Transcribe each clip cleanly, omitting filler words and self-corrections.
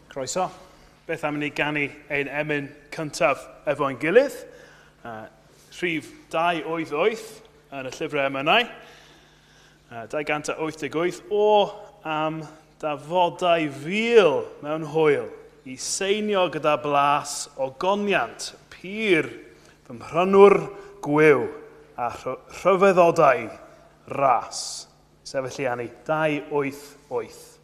Croeso. Beth am ni ganu ein emyn cyntaf efo'n gilydd. Rhif 288 yn y llyfrau emynau. 288 o am dafodau fil mewn hwyl I seinio gyda blas o goniant pyr fy mhrynwr gwyw a rhyfeddodau ras. Sefylliannu 288.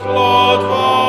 Lord,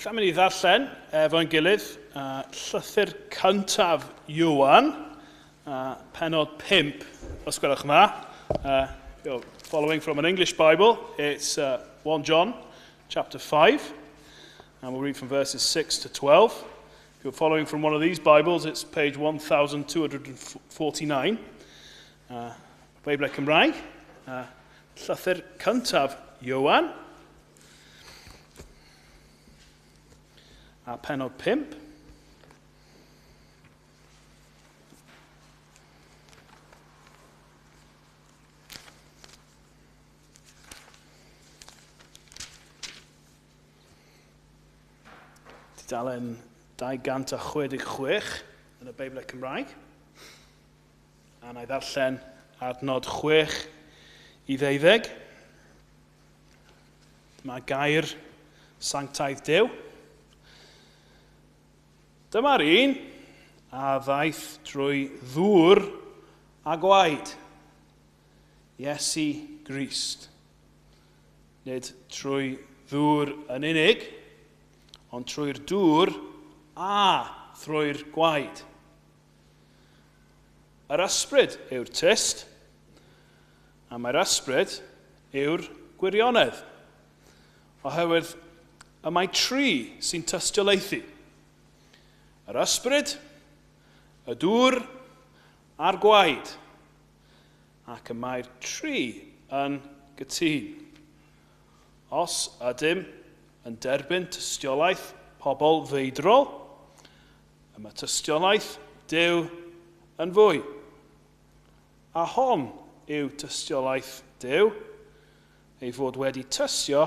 Beth am i ni ddarllen efo'n gilydd llythyr cyntaf Ioan, penod 5, os gwelwch yn dda. Following from an English Bible, it's 1 John chapter 5, and we'll read from verses 6 to 12. If you're following from one of these Bibles, it's page 1249. Beiblau Cymraeg, llythyr cyntaf Ioan, a penod 5. Dalen 266 yn y Beiblau Cymraeg. A na i ddarllen adnod 6 i 12. Mae gair sanctaidd Duw. Dyma'r un a ddaeth drwy ddŵr a gwaed, Iesu Grist. Nid trwy ddŵr yn unig, ond trwy'r dŵr a thrwy'r gwaed. Yr ysbryd yw'r tyst, a mae'r ysbryd yw'r gwirionedd, oherwydd y mae tri sy'n tystiolaethu. Yr ysbryd, y dŵr a'r gwaed, ac y mae'r tri yn gytun. Os ydym yn derbyn tystiolaeth pobl feidrol, y mae tystiolaeth Duw yn fwy. A hon yw tystiolaeth Duw, ei fod wedi tystio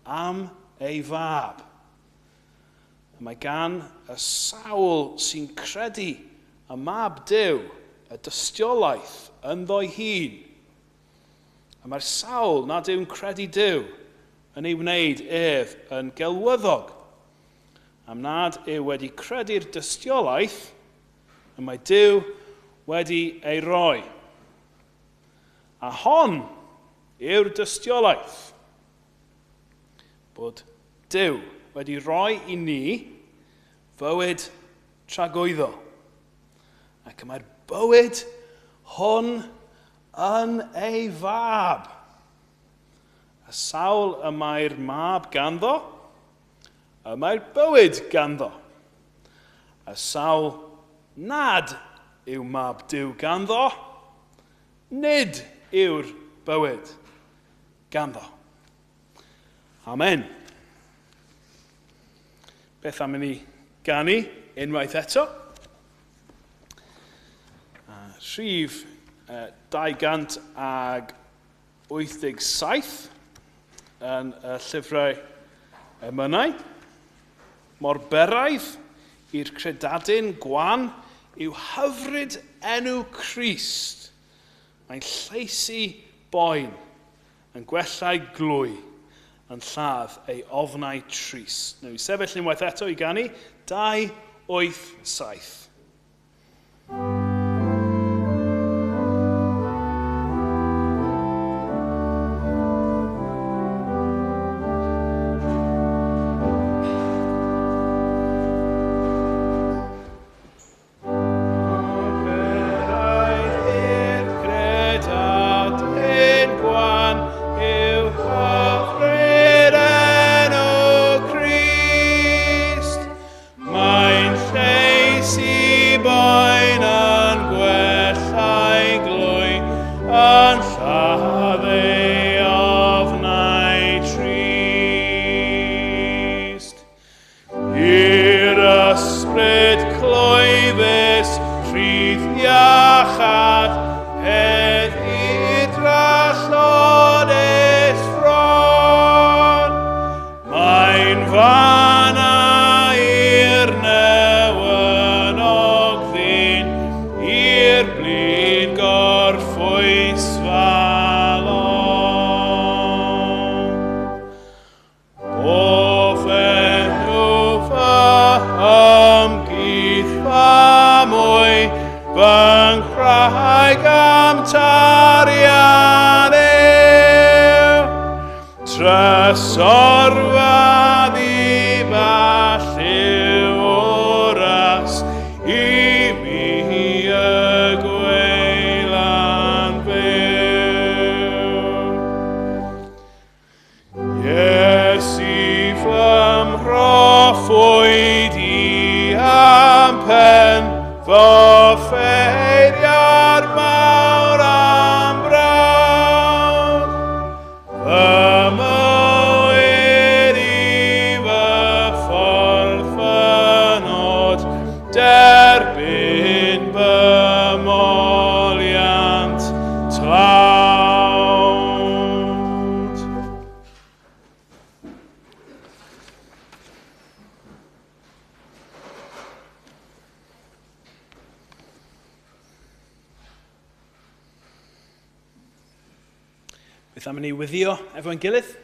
am ei fab. Mae gan y sawl sy'n credu y mab Duw y dystiolaeth ynddo'i hun. A mae'r sawl nad yw'n credu Duw yn ei wneud ef yn gelwyddog. Am nad yw wedi credu'r dystiolaeth, y mae Duw wedi ei roi. A hon yw'r dystiolaeth, bod Duw wedi rhoi i ni fywyd tragwyddo. Ac mae'r bywyd hwn yn ei fab. Y sawl y mae'r mab ganddo, y mae'r bywyd ganddo. Y sawl nad yw mab Duw ganddo, nid yw'r bywyd ganddo. Amen. Beth am i ni ganu unwaith eto? Rhif 287 yn y llyfrau emynau. Mor beraidd i'r credadun gwan yw hyfryd enw Crist. Mae'n lleisi boen, yn gwellau glwy, yn lladd ei ofnau trist. Nawr i sefyll unwaith eto i ganu 287. Sorfa di ba Beth am ni wyddio efo'n gilydd?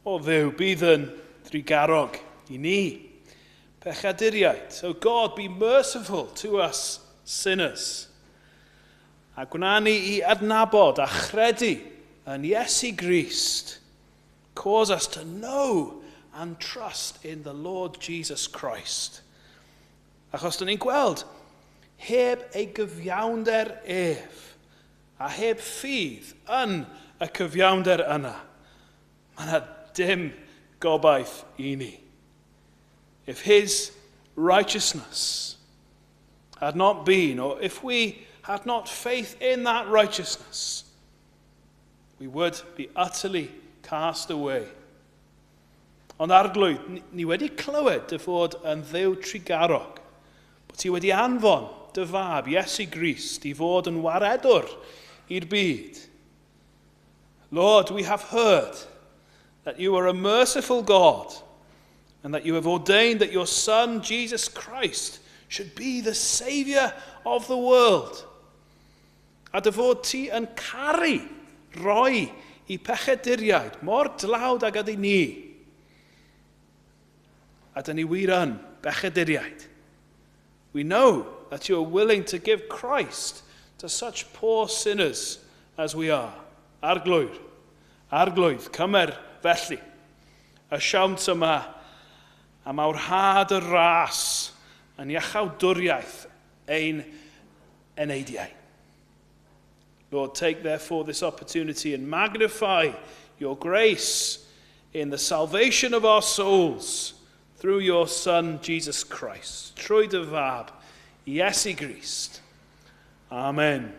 O Dduw, bydd yn drigarog i ni, pechaduriaid. So God, be merciful to us sinners. A gwna ni i adnabod a chredu yn Iesu Grist. Cause us to know and trust in the Lord Jesus Christ. Achos dyn ni'n gweld, heb ei gyfiawnder ef, a heb ffydd yn y cyfiawnder yna, mae yna dim gobaith i ni. If his righteousness had not been, or if we had not faith in that righteousness, we would be utterly cast away. Ond arglwydd, ni wedi clywed dy fod yn dduw trigarog, bod ti wedi anfon dy fab, Iesu Grist, I fod yn waredwr i'r byd. Lord, we have heard that you are a merciful God and that you have ordained that your Son, Jesus Christ, should be the Saviour of the world. A dy fod ti yn caru roi I pechaduriaid mor dlawd ag ydy ni. A dyn ni wir yn bechaduriaid. We know that you are willing to give Christ to such poor sinners as we are. Arglwydd, cymer felly, y siawnt yma am awrhad y ras yn iachawdwriaeth ein eneidiau. Lord, take therefore this opportunity and magnify your grace in the salvation of our souls through your Son, Jesus Christ. Trwy dy fab, Iesu Grist. Amen.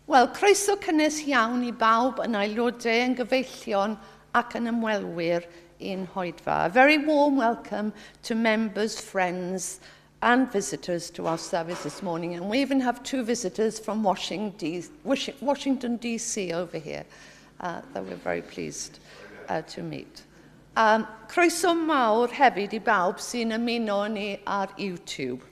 Wel, croeso cynnes iawn I bawb yn aelodau yn gyfeillion ac yn ymwelwyr i'n Hoedfa. A very warm welcome to members, friends and visitors to our service this morning. And we even have two visitors from Washington, D.C. over here that we're very pleased to meet. Croeso mawr hefyd I bawb sy'n ymuno ni ar YouTube.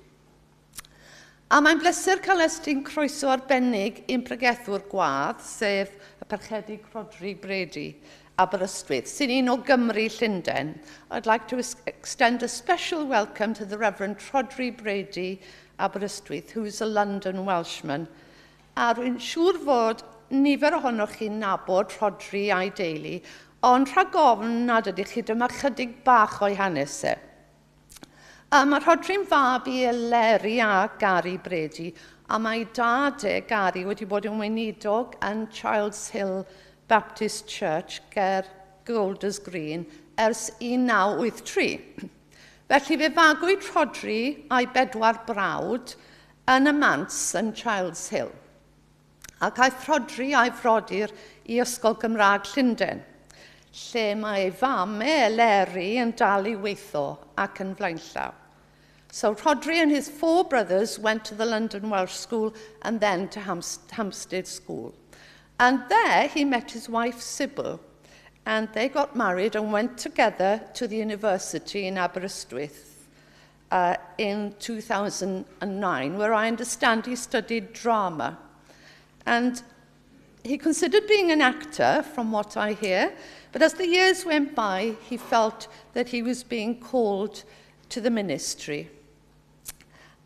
A mae'n bleser cael estyn croeso arbennig i'n pregethwr gwadd, sef y Parchedig Rhodri Brady, Aberystwyth, sy'n un o Gymru Llundain. I'd like to extend a special welcome to the Reverend Rhodri Brady, Aberystwyth, who's a London Welshman. A rwy'n siŵr fod nifer ohonoch chi'n nabod Rhodri a'i deulu, ond rhag ofn nad ydych chi dyma chydig bach o'i hanes e. Mae Rhodri'n fab i Eleri a Gary Brady, a mae dad Gary wedi bod yn weinidog yn Child's Hill Baptist Church ger Golders Green ers 1983. Felly fe fagwyd Rhodri a'i 4 brawd yn y Mants yn Child's Hill. Ac aeth Rhodri a'i frodyr i Ysgol Gymraeg Llundain, lle mae ei fam Eleri yn dal i weithio ac yn flaenllaw. So Rhodri and his 4 brothers went to the London Welsh School and then to Hampstead School. And there he met his wife Sybil, and they got married and went together to the university in Aberystwyth in 2009, where I understand he studied drama. And he considered being an actor, from what I hear, but as the years went by, he felt that he was being called to the ministry.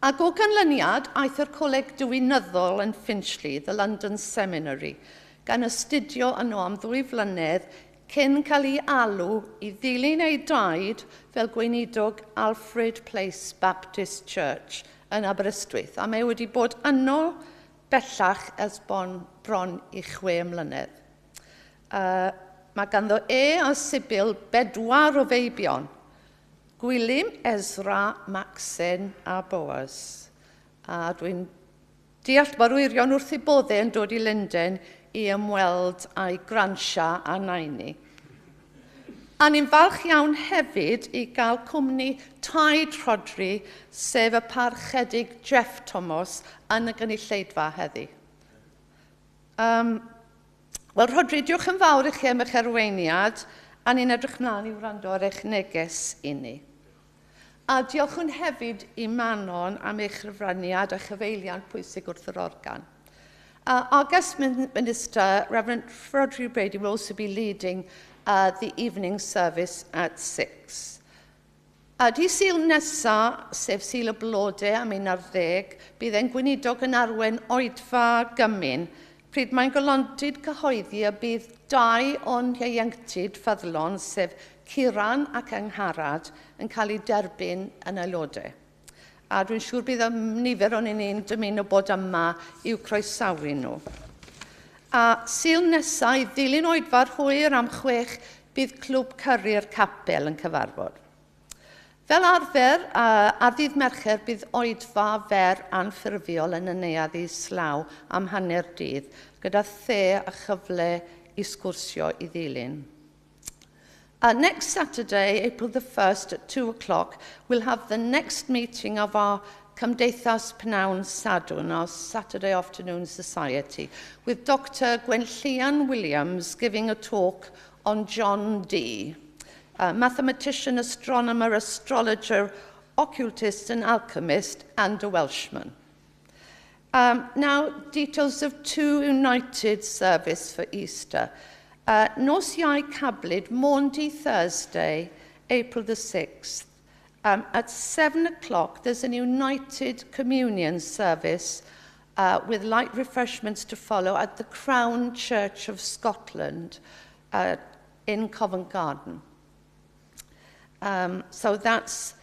Ac o ganlyniad, aeth yr coleg diwinyddol yn Finchley, the London Seminary, gan astudio yno am 2 flynedd cyn cael ei alw i ddilyn ei daid fel gweinidog Alfred Place Baptist Church yn Aberystwyth, a mae wedi bod yno bellach ers bron i 6 mlynedd. Mae ganddo a Sybil 4 o feibion, Gwilym, Ezra, Maxen a Boaz. A dwi'n deall bod wirion wrth ei boddau yn dod i Llundain i ymweld â'i gransia a naini. A ni'n falch iawn hefyd i gael cwmni taid Rhodri, sef y parchedig Jeff Thomas yn y gynulleidfa heddi. Wel, Rhodri, diolch yn fawr i chi am eich arweiniad, a ni'n edrych mlaen i wrando ar eich neges i ni. A diolch yn hefyd i Manon am eich ryfraniad a chyfeiliant pwysig wrth yr organ. Our guest minister, Reverend Rhodri Brady, will also be leading the evening service at 6. Di Sul nesa, sef Sul y Blodau am 11, bydd e'n gweinidog yn arwen oedfa gymun, pryd mae'n golondid cyhoeddi a bydd 2 o'n ieuenctid ffyddlon, sef Ciran ac Angharad, yn cael ei derbyn yn aelodau. A dwi'n siŵr bydd nifer o'n ni'n dymuno bod yma i'w croesawu nhw. A Sul nesaf i ddilyn oedfa'r hwyr am 6 bydd Clwb Cyrru'r Capel yn cyfarfod. Fel arfer, ar ddydd Mercher bydd oedfa fer anffurfiol yn y neuadd Islaw am hanner dydd, gyda the a chyfle i sgwrsio i ddilyn. Next Saturday, April the 1st at 2 o'clock, we'll have the next meeting of our Cymdeithas Pnawn Sadwn, our Saturday afternoon society, with Dr. Gwenllian Williams giving a talk on John Dee, a mathematician, astronomer, astrologer, occultist and alchemist, and a Welshman. Now, details of 2 united service for Easter. Nos Iau Cablid, Maundy Thursday, April the 6th. At 7 o'clock, there's an united communion service with light refreshments to follow at the Crown Church of Scotland in Covent Garden. So that's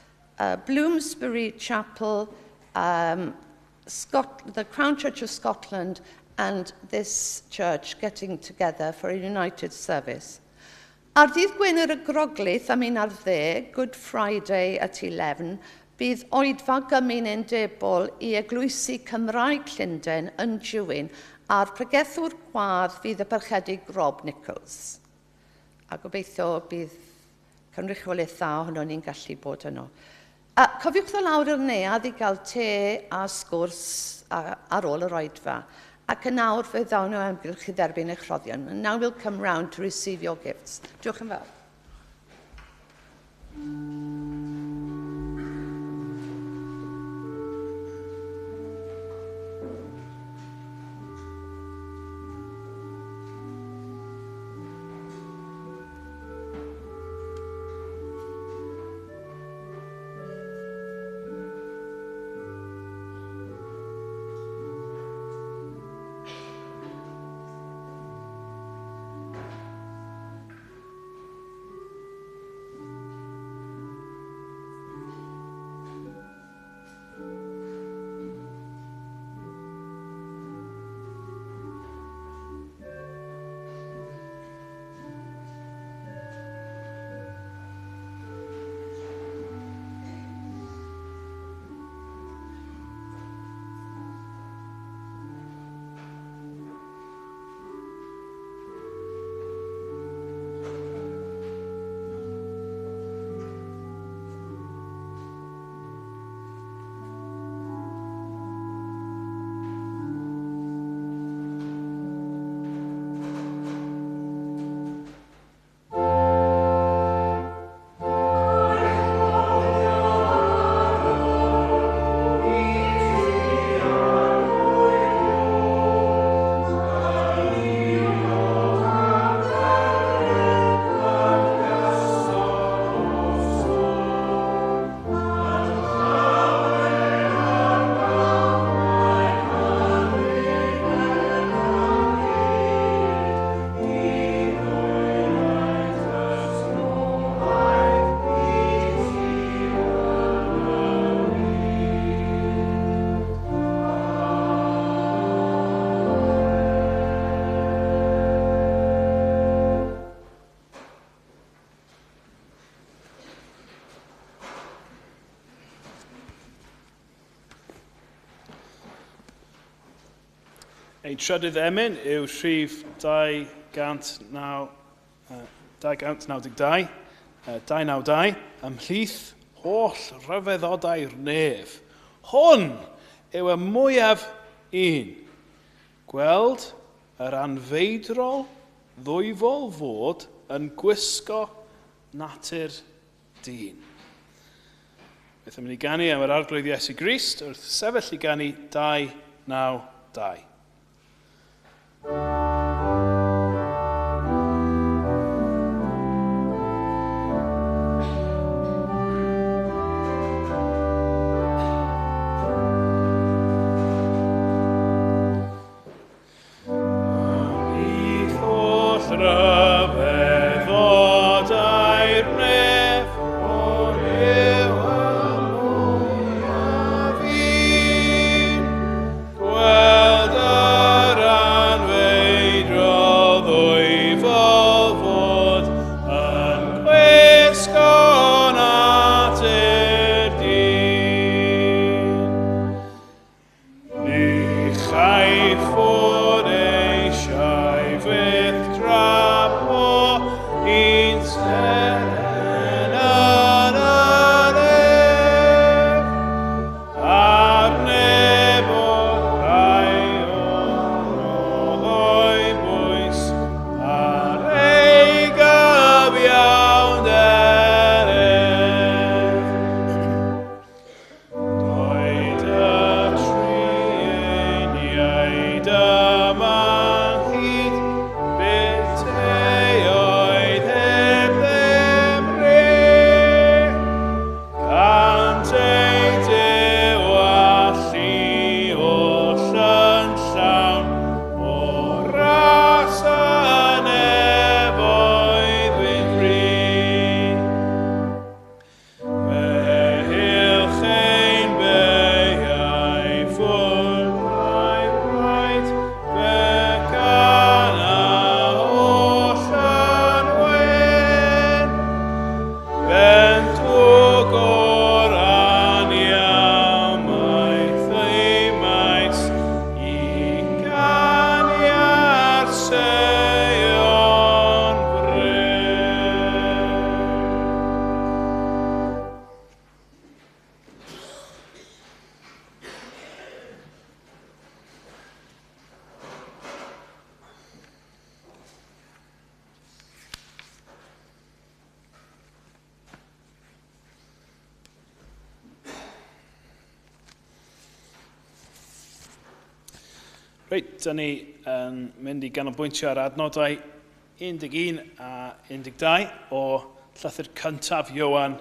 Bloomsbury Chapel, the Crown Church of Scotland, and this church getting together for a united service. Ar ddydd Gwener y Groglith am 11, Good Friday at 11, bydd oedfa gymun undebol i eglwysu Cymraeg Llundain yn Dywyn a'r pregethwr gwadd fydd y parchedig Rob Nichols. A gobeithio bydd cynrychiolaeth dda ohono ni'n gallu bod yno. Cofiwch ddod lawr i'r neuadd i gael te a sgwrs ar ôl yr oedfa. Ac yn nawr fe ddawn o amgylch i dderbyn eich rhoddion. And now we'll come round to receive your gifts. Diolch yn fawr. Ein trydydd emyn yw rhif 292, 292, ymhlith holl rhyfeddodau'r nef. Hwn yw y mwyaf un. Gweld yr anfeidrol ddwyfol fod yn gwisgo natur dyn. Beth yn mynd i ganu am yr arglwydd Iesu Grist wrth sefyll i ganu 292. Reit, dyn ni yn mynd i ganolbwyntio ar adnodau 11 a 12 o llythyr cyntaf Ioan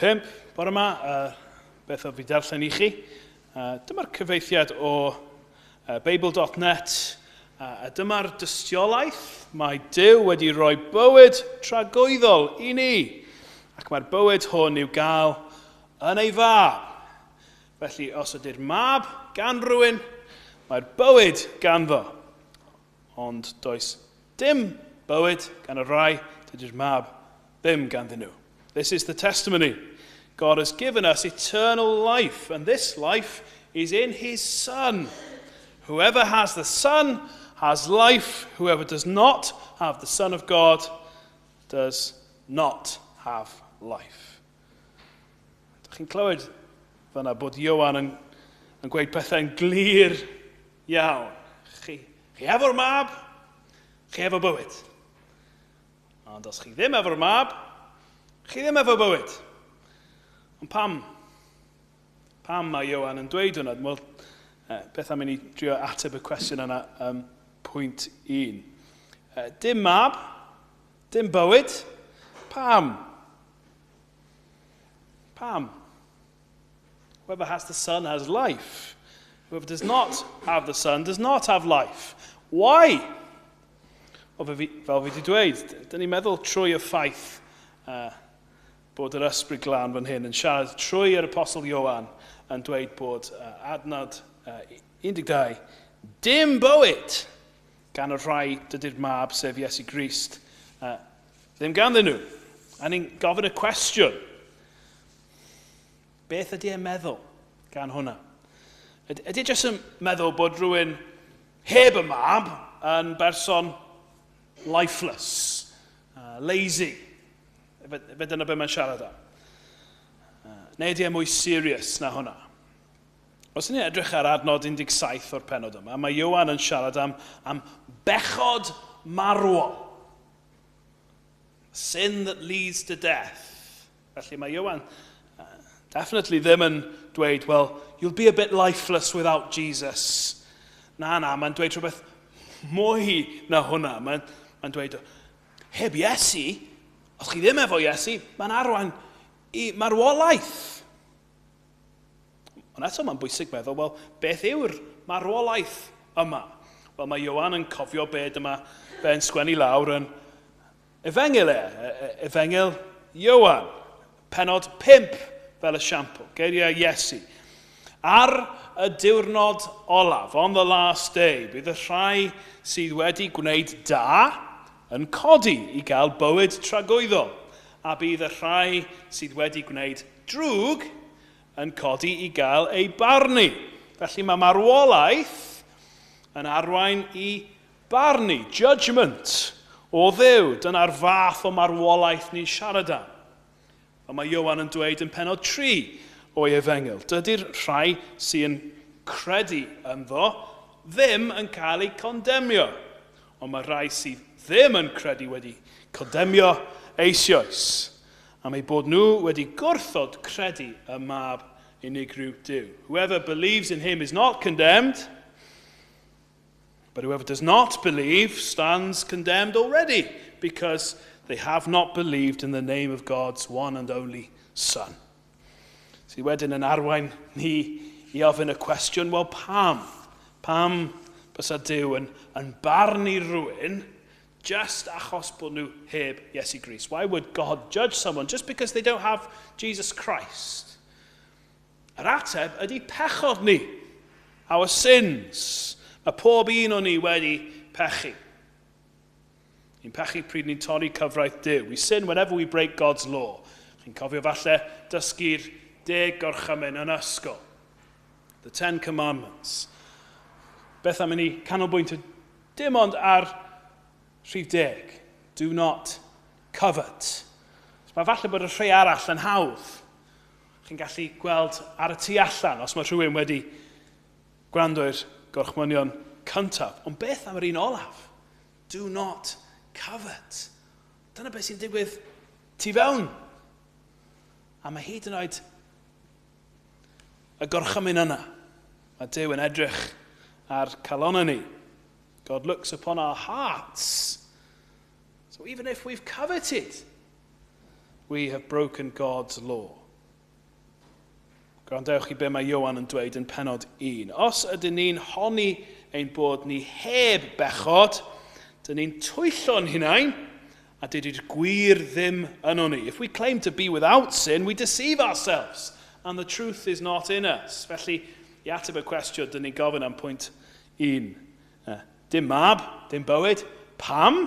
5. Bore yma, beth o fi darllen i chi. Dyma'r cyfeithiad o Beibl.net. A dyma'r dystiolaeth mae Duw wedi rhoi bywyd tragwyddol i ni. Ac mae'r bywyd hwn i'w gael yn ei fab. Felly, os ydy'r mab gan rhywun, mae'r bywyd ganddo. Ond does dim bywyd gan y rai, dydy'r mab ddim ganddyn nhw. This is the testimony. God has given us eternal life, and this life is in his Son. Whoever has the Son has life. Whoever does not have the Son of God does not have life. Dych chi'n clywed fyna bod Ioan yn gweud pethau'n glir iawn. Chi efo'r mab, chi efo bywyd. Ond os chi ddim efo'r mab, chi ddim efo bywyd. Ond pam mae Ioan yn dweud hwnna? Wel, beth am i ni drio ateb y cwestiwn yna, pwynt 1. Dim mab, dim bywyd. Pam? Whoever has the Son has life. Whoever does not have the Son does not have life. Why? Fel fi wedi dweud, dyn ni'n meddwl trwy y ffaith bod yr ysbryd glân fan hyn yn siarad trwy'r apostol Ioan yn dweud bod adnod 12, dim bywyd gan y rhai dydy'r mab sef Iesu Grist ddim ganddyn nhw. A ni'n gofyn y cwestiwn, beth ydy e'n meddwl gan hwnna? Ydy jyst yn meddwl bod rhywun heb y mab yn berson lifeless, lazy. Fe dyna be mae'n siarad am. Neu ydy e mwy serious na hwnna. Os ni'n edrych ar adnod 17 o'r penod yma, mae Ioan yn siarad am bechod marwol. Sin that leads to death. Felly mae Ioan definitely ddim yn dweud, well, you'll be a bit lifeless without Jesus. Na, mae'n dweud rhywbeth mwy na hwnna. Mae'n dweud, heb Iesu, os chi ddim efo Iesu, mae'n arwain i marwolaeth. Ond eto mae'n bwysig meddwl, wel, beth yw'r marwolaeth yma? Wel, mae Ioan yn cofio beth yma fe'n sgwennu lawr yn Efengil Efengil Ioan, penod 5 fel esiampl, geiriau Iesu. Ar y diwrnod olaf, on the last day, bydd y rhai sydd wedi gwneud da yn codi i gael bywyd tragwyddol, a bydd y rhai sydd wedi gwneud drwg yn codi i gael ei barnu. Felly mae marwolaeth yn arwain i barnu, judgment o Dduw. Dyna'r fath o marwolaeth ni'n siarad am. A mae Ioan yn dweud yn penod 3 o'i Efengil, dydy'r rhai sy'n credu ynddo ddim yn cael ei condemnio. Ond mae rhai sydd ddim yn credu wedi condemnio eisoes. Am ei bod nhw wedi gwrthod credu y mab unigryw Duw. Whoever believes in him is not condemned, but whoever does not believe stands condemned already, because they have not believed in the name of God's one and only Son. Sydd wedyn yn arwain ni i ofyn y cwestiwn, wel pam? Pam bysa Duw yn barnu rhywun just achos bod nhw heb Iesu Grist? Why would God judge someone just because they don't have Jesus Christ? Yr ateb ydy pechod ni, our sins. Mae pob un o'n ni wedi pechu. Ni'n pechu pryd ni'n torri cyfraith Duw. We sin whenever we break God's law. Chi'n cofio falle dysgu'r 10 gorchymyn yn ysgol. The 10 Commandments. Beth am i ni canolbwyntio dim ond ar rhif 10. Do not covet. Mae falle bod y rhai arall yn hawdd. Chi'n gallu gweld ar y tu allan os mae rhywun wedi gwrando'r gorchmynion cyntaf. Ond beth am yr un olaf? Do not covet. Dyna beth sy'n digwydd tu fewn. A mae hyd yn oed y gorchymyn yna. Mae Duw yn edrych ar calonna ni. God looks upon our hearts. So even if we've coveted, we have broken God's law. Gwrandewch i be mae Ioan yn dweud yn penod 1. Os ydyn ni'n honni ein bod ni heb bechod, dyn ni'n twyllo'n hunain, a dydy'r gwir ddim yn ni. If we claim to be without sin, we deceive ourselves, and the truth is not in us. Felly, i ateb y cwestiwn, dyn ni'n gofyn am pwynt 1. Dim mab, dim bywyd. Pam?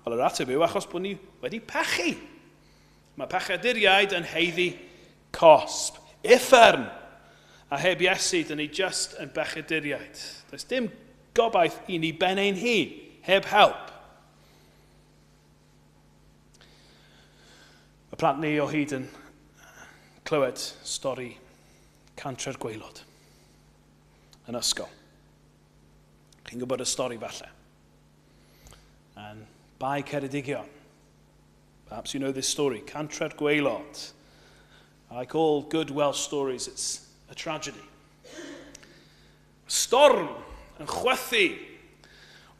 Wel, yr ateb yw achos bod ni wedi pechu. Mae pechaduriaid yn heiddi cosb. Uffern. A heb Iesu, dyn ni just yn bechaduriaid. Does dim gobaith i ni ben ein hun, heb help. Mae plant ni o hyd yn clywed stori cantre'r gwaelod yn ysgol. Chi'n gwybod y stori falle. Yn bai Ceredigion. Perhaps you know this story. Cantre'r gwaelod. Like all good Welsh stories, it's a tragedy. Storm yn chwythu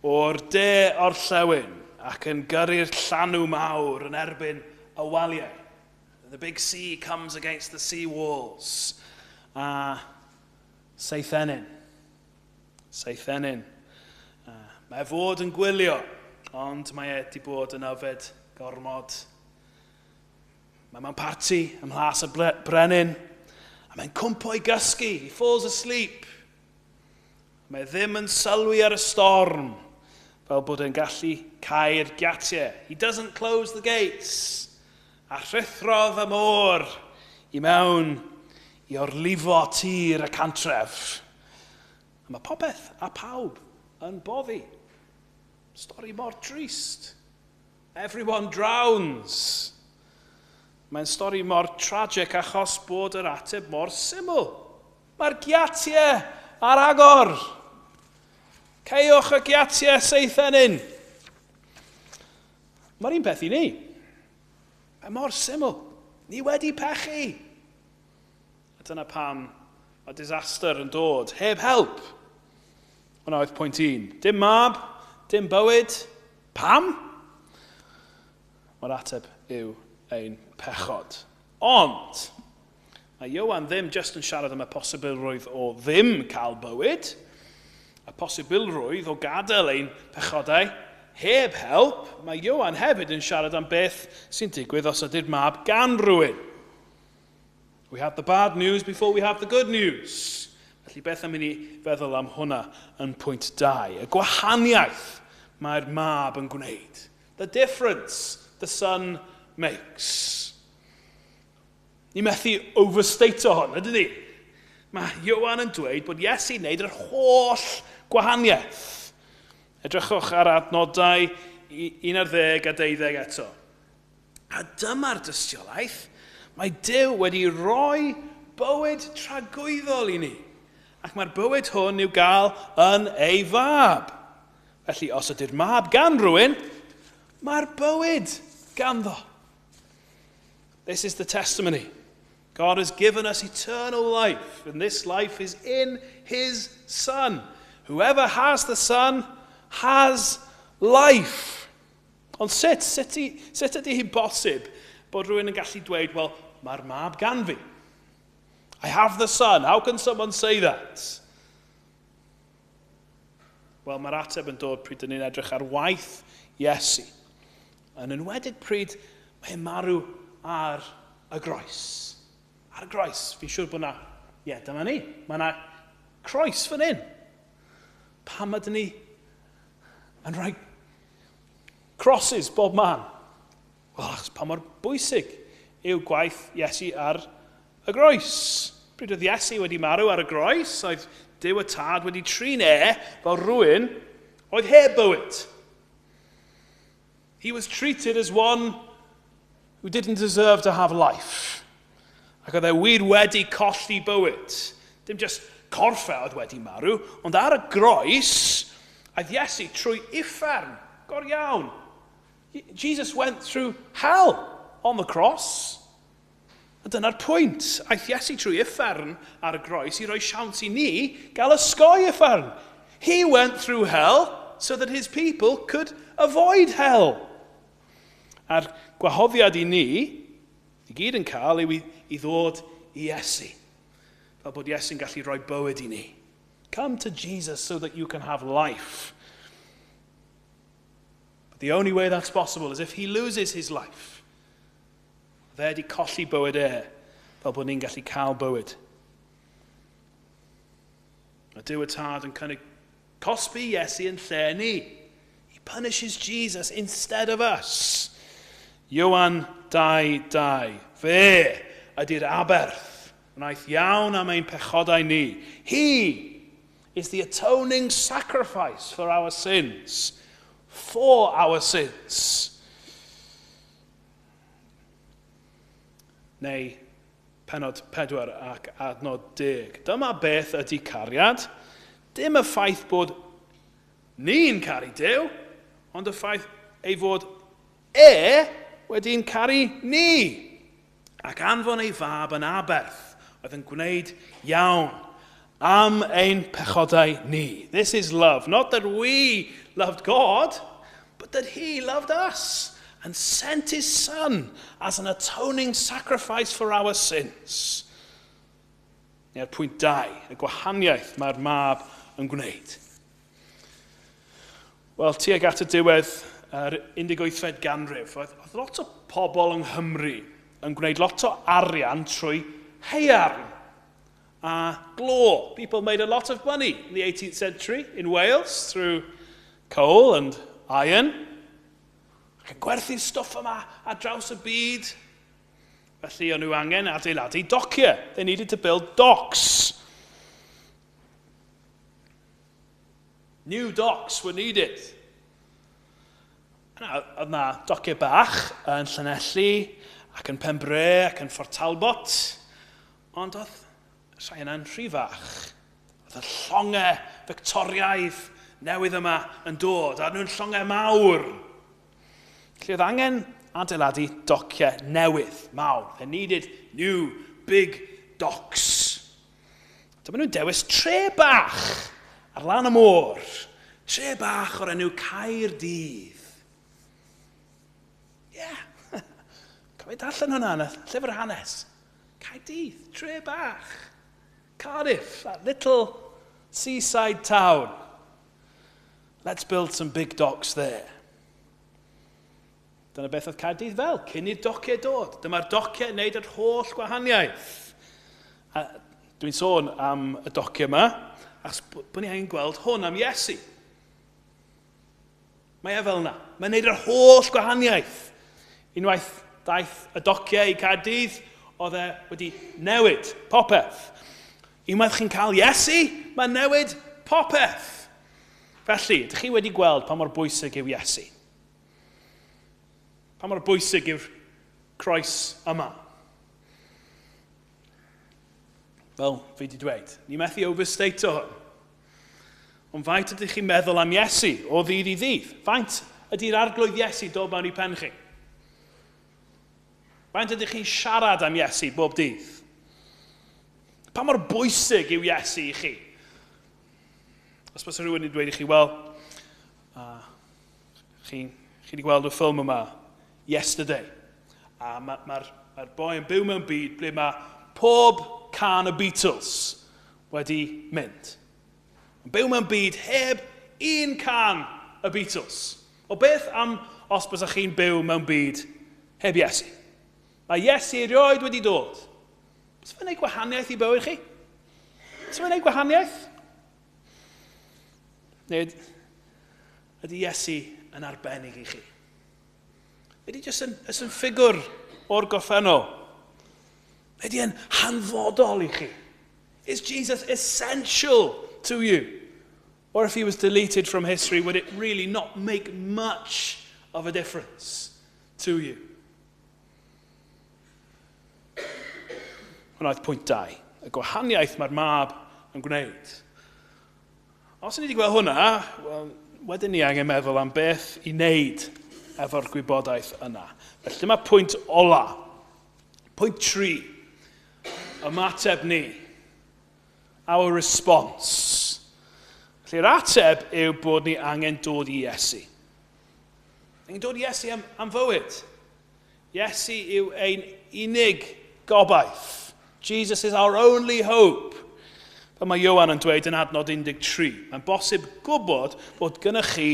o'r de orllewin ac yn gyrru'r llanw mawr yn erbyn y waliau. The big sea comes against the sea walls. Seithenyn. Mae fod yn gwylio, ond mae wedi bod yn yfed gormod. Mae mewn parti ymhlas y brenin, a mae'n cwmpo i gysgu. He falls asleep. Mae ddim yn sylwi ar y storm, fel bod e'n gallu cael giatiau. He doesn't close the gates. A rhythrodd y môr i mewn i orlifo tir y cantref. A mae popeth a pawb yn boddi. Stori mor trist. Everyone drowns. Mae'n stori mor tragic achos bod yr ateb mor syml. Mae'r giatiau ar agor. Ceiwch y giatiau seithenyn. Mae'r un peth i ni. Mae mor syml. Ni wedi pechu. A dyna pam mae disaster yn dod. Heb help. Hwna oedd pwynt 1. Dim mab, dim bywyd. Pam? Mae'r ateb yw ein pechod. Ond, mae Ioan ddim jyst yn siarad am y posibilrwydd o ddim cael bywyd, y posibilrwydd o gadael ein pechodau heb help, mae Ioan hefyd yn siarad am beth sy'n digwydd os ydy'r mab gan rhywun. We have the bad news before we have the good news. Felly beth am i ni feddwl am hwnna yn pwynt 2. Y gwahaniaeth mae'r mab yn gwneud. The difference the son makes. Ni methu overstate hon, ydyn ni? Mae Ioan yn dweud bod Iesu'n gwneud yr holl gwahaniaeth. Edrychwch ar adnodau 11 a 12 eto. A dyma'r dystiolaeth, mae Duw wedi rhoi bywyd tragwyddol i ni. Ac mae'r bywyd hwn i'w gael yn ei fab. Felly, os ydy'r mab gan rhywun, mae'r bywyd ganddo. This is the testimony. God has given us eternal life, and this life is in his Son. Whoever has the Son has life. Ond sut ydy hi'n bosib bod rhywun yn gallu dweud, wel, mae'r mab gan fi. I have the Son. How can someone say that? Wel, mae'r ateb yn dod pryd ni'n edrych ar waith Iesu. Yn enwedig pryd mae'n marw ar y groes. Ar y groes. Fi'n siŵr bod na, dyma ni. Mae na croes fan hyn. Pam ydyn ni yn rhoi crosses bob man? Wel, achos pa mor bwysig yw gwaith Iesu ar y groes. Pryd oedd Iesu wedi marw ar y groes, oedd Duw y Tad wedi trin fel rhywun oedd heb bywyd. He was treated as one who didn't deserve to have life. Ac oedd wir wedi colli bywyd. Dim just corffa oedd wedi marw, ond ar y groes, oedd Iesu trwy uffern, gor iawn. Jesus went through hell on the cross. A dyna'r pwynt. Aeth Iesu trwy uffern ar y groes i roi siawns i ni gael ysgoi uffern. He went through hell so that his people could avoid hell. A'r gwahoddiad i ni, i gyd yn cael, yw i ddod i Iesu. Fel bod Iesu'n gallu rhoi bywyd i ni. Come to Jesus so that you can have life. But the only way that's possible is if he loses his life. Fe wedi colli bywyd fel bod ni'n gallu cael bywyd. Mae Duw y Tad yn cynnig cosbi Iesu yn lle ni. He punishes Jesus instead of us. Ioan 2:2. Fe ydy'r aberth. Wnaeth iawn am ein pechodau ni. He is the atoning sacrifice for our sins. For our sins. Neu penod 4 ac adnod 10. Dyma beth ydy cariad. Dim y ffaith bod ni'n caru Duw, ond y ffaith ei fod wedi'n caru ni. Ac anfon ei fab yn aberth oedd yn gwneud iawn am ein pechodau ni. This is love. Not that we loved God, but that he loved us. And sent his Son as an atoning sacrifice for our sins. Neu'r pwynt 2, y gwahaniaeth mae'r mab yn gwneud. Wel, tuag at y diwedd yr 18fed ganrif, oedd lot o pobl yng Nghymru yn gwneud lot o arian trwy haearn a glo. People made a lot of money in the 18th century in Wales through coal and iron. Ac yn gwerthu'r stwff yma ar draws y byd. Felly o'n nhw angen adeiladu dociau. They needed to build docks. New docks were needed. Oedd na dociau bach yn Llanelli, ac yn Pembre, ac yn Fort Talbot, ond oedd rhai yna'n rhy fach. Oedd y llongau Victoriaidd newydd yma yn dod, a nhw'n llongau mawr. Felly oedd angen adeiladu dociau newydd, mawr. They needed new, big docks. Dyma nhw'n dewis tre bach ar lan y môr. Tre bach o'r enw Caerdydd. Cofio darllen hwnna yn y llyfr hanes. Caerdydd, tre bach. Cardiff, that little seaside town. Let's build some big docks there. Dyna beth oedd Caerdydd fel, cyn i'r dociau dod. Dyma'r dociau yn neud yr holl gwahaniaeth. A dwi'n sôn am y dociau yma, achos bod ni angen gweld hwn am Iesu. Mae e fel yna. Mae'n neud yr holl gwahaniaeth. Unwaith daeth y dociau i Caerdydd, oedd e wedi newid popeth. Unwaith chi'n cael Iesu, mae'n newid popeth. Felly, ydych chi wedi gweld pa mor bwysig yw Iesu? Pa mor bwysig yw'r croes yma? Fel fi wedi dweud, ni methu overstate o hwn. Ond faint ydych chi'n meddwl am Iesu o ddydd i ddydd? Faint ydy'r arglwydd Iesu dod mewn i pen chi? Faint ydych chi'n siarad am Iesu bob dydd? Pa mor bwysig yw Iesu i chi? Os bys rhywun yn dweud i chi, wel, chi wedi gweld y ffilm yma, Yesterday. A mae'r boi yn byw mewn byd ble mae pob can y Beatles wedi mynd. Yn byw mewn byd heb un can y Beatles. O beth am os bys chi'n byw mewn byd heb Iesu? Mae Iesu erioed wedi dod. Oes fe'n ei gwahaniaeth i bywyd chi? Oes fe'n ei gwahaniaeth? Neu ydy Iesu yn arbennig i chi? Ydy jyst yn ffigwr o'r gorffennol? Ydy yn hanfodol i chi? Is Jesus essential to you? Or if he was deleted from history, would it really not make much of a difference to you? Hwna oedd pwynt 2. Y gwahaniaeth mae'r mab yn gwneud. Os ni wedi gweld hwnna, wedyn ni angen meddwl am beth i wneud efo'r gwybodaeth yna. Felly dyma pwynt ola. Pwynt 3. Ymateb ni. Our response. Felly'r ateb yw bod ni angen dod i Iesu. Angen dod i Iesu am fywyd. Iesu yw ein unig gobaith. Jesus is our only hope. Fel mae Ioan yn dweud yn adnod 13. Mae'n bosib gwybod bod gynnech chi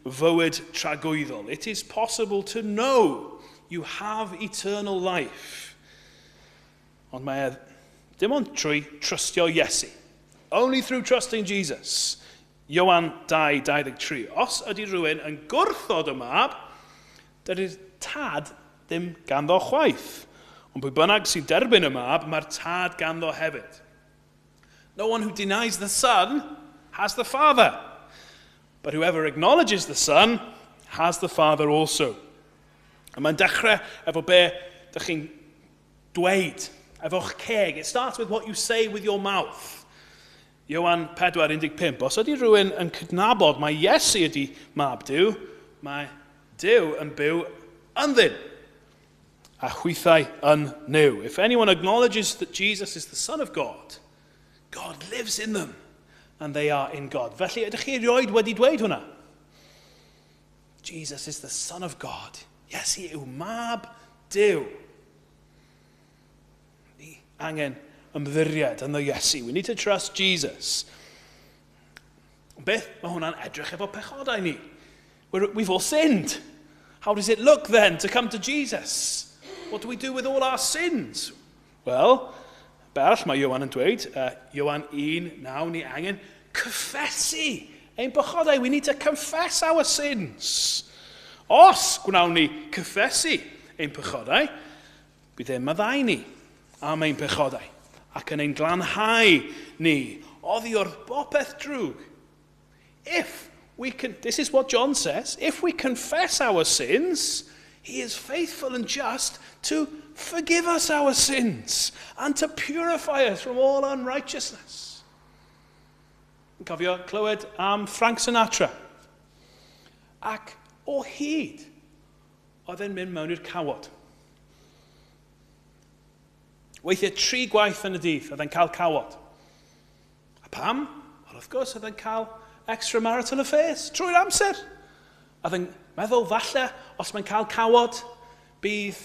fywyd tragwyddol. It is possible to know you have eternal life. Ond mae dim ond trwy trystio Iesu. Only through trusting Jesus. Ioan 2:23. Os ydy rhywun yn gwrthod y mab, dydy'r tad ddim ganddo chwaith. Ond pwy bynnag sy'n derbyn y mab, mae'r tad ganddo hefyd. No one who denies the Son has the Father. But whoever acknowledges the Son has the Father also. A mae'n dechrau efo be ydych chi'n dweud, efo'ch ceg. It starts with what you say with your mouth. Ioan 4:15. Os ydy rhywun yn cydnabod mae Iesu ydy mab Duw, mae Duw yn byw ynddyn. A chwythau yn nyw. If anyone acknowledges that Jesus is the Son of God, God lives in them, and they are in God. Felly, ydych chi erioed wedi dweud hwnna? Jesus is the Son of God. Iesu yw mab Duw. Ni angen ymddiried ynddo Iesu. We need to trust Jesus. Beth mae hwnna'n edrych efo pechodau ni? We've all sinned. How does it look then to come to Jesus? What do we do with all our sins? Wel, bell mae Ioan yn dweud, Ioan 1:9, ni angen cyffesu ein pechodau. We need to confess our sins. Os gwnawn ni cyffesu ein pechodau, bydd e'n maddau ni am ein pechodau ac yn ein glanhau ni oddi o'r bopeth drwg. if we can, this is what John says, if we confess our sins, he is faithful and just to forgive us our sins and to purify us from all unrighteousness. Cofio clywed am Frank Sinatra. Ac o hyd, oedd e'n mynd mewn i'r cawod. Weithiau 3 gwaith yn y dydd, oedd e'n cael cawod. A pam? Wel, wrth gwrs, oedd e'n cael extramarital affairs trwy'r amser. Oedd e'n meddwl, falle, os mae'n cael cawod, bydd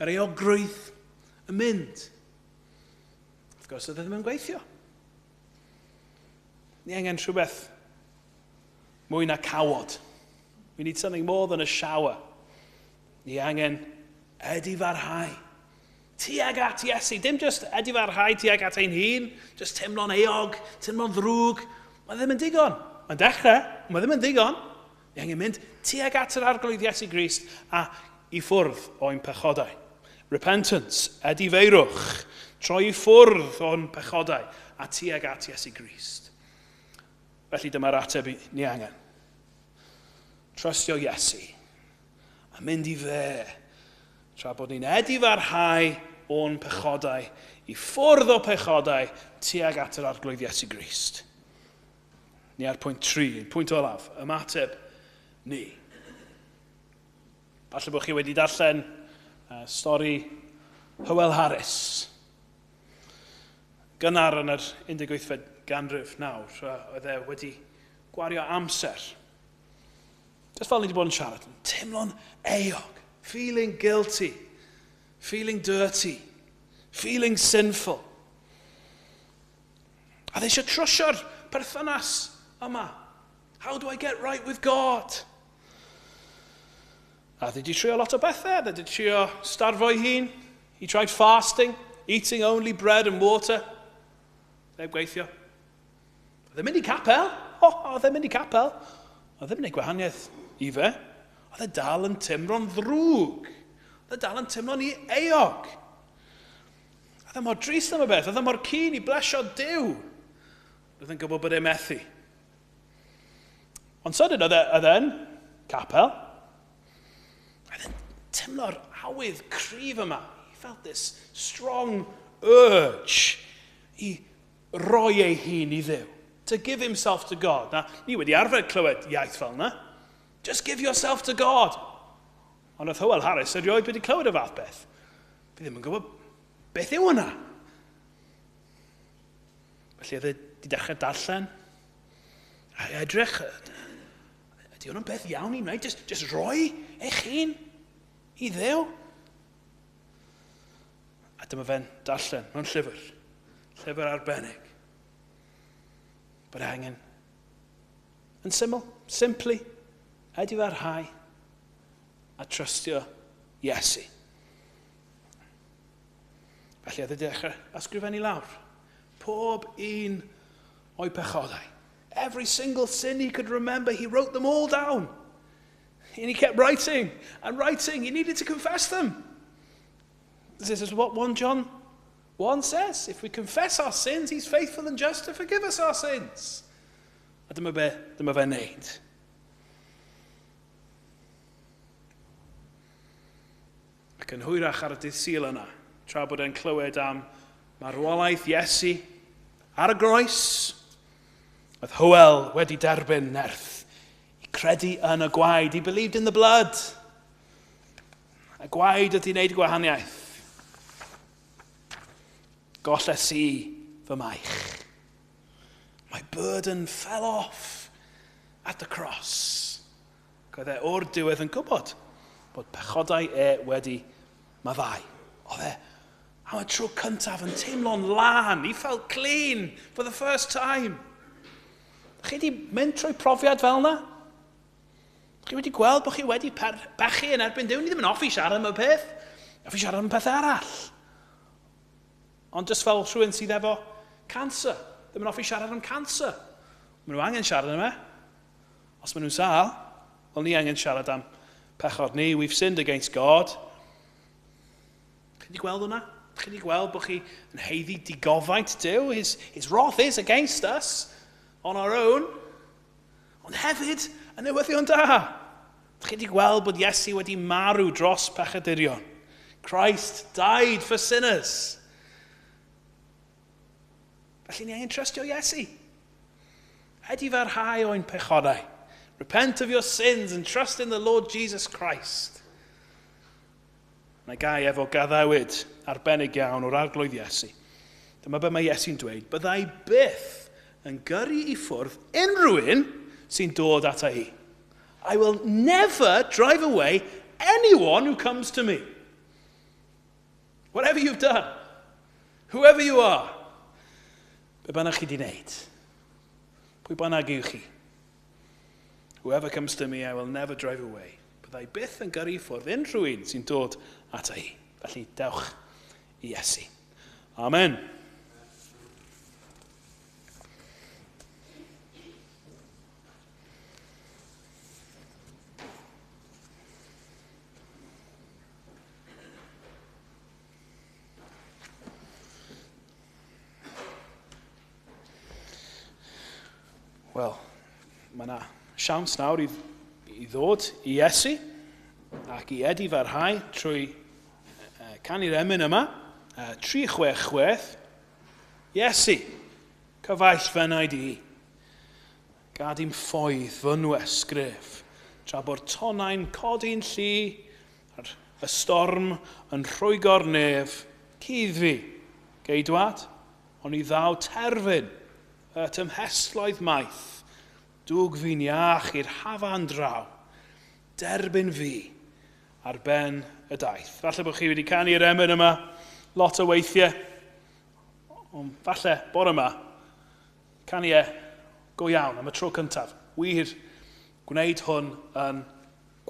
yr eogrwydd yn mynd. Wrth gwrs, oedd e ddim yn gweithio. Ni angen rhywbeth mwy na cawod. We need something more than a shower. Ni angen edifarhau. Tuag at Iesu. Dim just edifarhau tuag at ein hun, just teimlo'n eog, teimlo'n ddrwg. Mae ddim yn digon. Mae'n dechrau, mae ddim yn digon. Ni angen mynd tuag at yr arglwydd Iesu Grist a i ffwrdd o'n pechodau. Repentance, edifeirwch, troi i ffwrdd o'n pechodau a tuag at Iesu Grist. Felly dyma'r ateb ni angen. Trystio Iesu a mynd i fe tra bod ni'n edifarhau o'n pechodau i ffwrdd o pechodau tuag at yr arglwydd Iesu Grist. Ni ar pwynt 3, pwynt olaf, ymateb ni. Falle bod chi wedi darllen stori Hywel Harris. Gynnar yn yr 18th ganrif nawr, oedd e wedi gwario amser. Just fel ni wedi bod yn siarad, teimlo'n eog, feeling guilty, feeling dirty, feeling sinful. A dde eisiau trwsio'r perthynas yma. How do I get right with God? A dde wedi trio lot o bethau. Dde wedi trio starfo ei hun. He tried fasting, eating only bread and water. Dde gweithio. Oedd e'n mynd i capel. Oedd e'n mynd i capel. Oedd e'n mynd i gwahaniaeth i fe. Oedd e dal yn timlo'n ddrwg. Oedd e dal yn timlo'n eog. Oedd e mor drist am y beth. Oedd e mor keen i blesio Duw. Oedd e'n gwybod bod e'n methu. Ond sydyn oedd e'n capel. Oedd e'n timlo'r awydd cryf yma. He felt this strong urge i roi ei hun i Dduw. To give himself to God. Na, ni wedi arfer clywed iaith fel yna. Just give yourself to God. Ond oedd Hywel Harris erioed wedi clywed y fath beth. Fi ddim yn gwybod beth yw hwnna. Felly oedd e wedi dechrau darllen. A edrych. Ydy hwnna'n beth iawn i wneud? Just roi eich hun i Dduw. A dyma fe'n darllen mewn llyfr. Llyfr arbennig. But angen yn syml, simply, edifarhau a trystio Iesu. Felly oedd e dechrau ysgrifennu lawr. Pob un o'i pechodau. Every single sin he could remember, he wrote them all down. And he kept writing and writing. He needed to confess them. This is what 1 John 1 says. If we confess our sins, he's faithful and just to forgive us our sins. A dyma fe'n neud. Ac yn hwyrach ar y dydd Sul yna, tra bod e'n clywed am marwolaeth Iesu ar y groes, oedd Hywel wedi derbyn nerth i credu yn y gwaed. He believed in the blood. Y gwaed ydi wneud gwahaniaeth. Golles i fy maich. My burden fell off at the cross. Oedd e o'r diwedd yn gwybod bod pechodau wedi maddau. Oedd e am y tro cyntaf yn teimlo'n lan. He felt clean for the first time. Chi wedi mynd trwy profiad fel yna? Chi wedi gweld bod chi wedi bechu yn erbyn Duw? Ni ddim yn offi siarad am y peth. Offi siarad am pethau arall. Ond just fel rhywun sydd efo cancer. Ddim yn offi siarad am cancer. Maen nhw angen siarad am e. Os maen nhw'n sal, wel ni angen siarad am pechod ni. We've sinned against God. Chi wedi gweld hwnna? Chi wedi gweld bod chi yn heiddi digofaint Duw? His wrath is against us. on our own, ond hefyd yn newyddion da. Ydych chi wedi gweld bod Iesu wedi marw dros pechadurion? Christ died for sinners. Felly ni angen trystio Iesu. Ydy farhau o'n pechodau. Repent of your sins and trust in the Lord Jesus Christ. Na gai efo gaddawyd arbennig iawn o'r arglwydd Iesu. Dyma be mae Iesu'n dweud, byddai byth yn gyrru i ffwrdd unrhyw un sy'n dod ata hi. I will never drive away anyone who comes to me. Whatever you've done, whoever you are, be bynnag chi di wneud, pwy bynnag yw chi. Whoever comes to me, I will never drive away. Byddai byth yn gyrru i ffwrdd unrhyw un sy'n dod ata hi. Felly, dewch i Iesu. Amen. Wel, mae yna siawns nawr i ddod i Iesu ac i Edi farhau trwy canu'r emyn yma, 366, Iesu, cyfaill fy naid i. Gad i'n ffoedd fy nwesgrif, tra bod tonau'n codi'n llu, a'r y storm yn rhwygo'r nef, cudd fi, geidwad, ond i ddaw terfyn, y tymhesloedd maith, dwg fi'n iach i'r hafan draw, derbyn fi ar ben y daith. Falle bod chi wedi canu'r emyn yma lot o weithiau, ond falle bore yma, canu go iawn am y tro cyntaf. Wir, gwneud hwn yn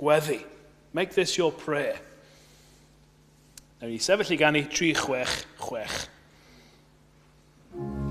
gweddi. Make this your prayer. Nawr ni sefyll i ganu 366. We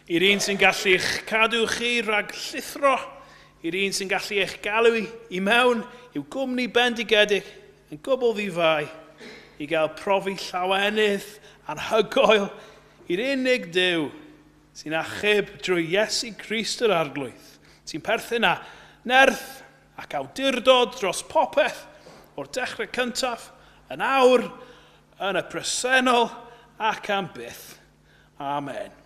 I'r un sy'n gallu eich cadw chi rhag llithro, i'r un sy'n gallu eich galw i mewn i'w gwmni bendigedig yn gwbl ddifau, i gael profi llawenydd anhygoel i'r unig Duw sy'n achub drwy Iesu Grist yr Arglwydd, sy'n perthyn â nerth ac awdurdod dros popeth o'r dechrau cyntaf, yn awr, yn y presennol ac am byth. Amen.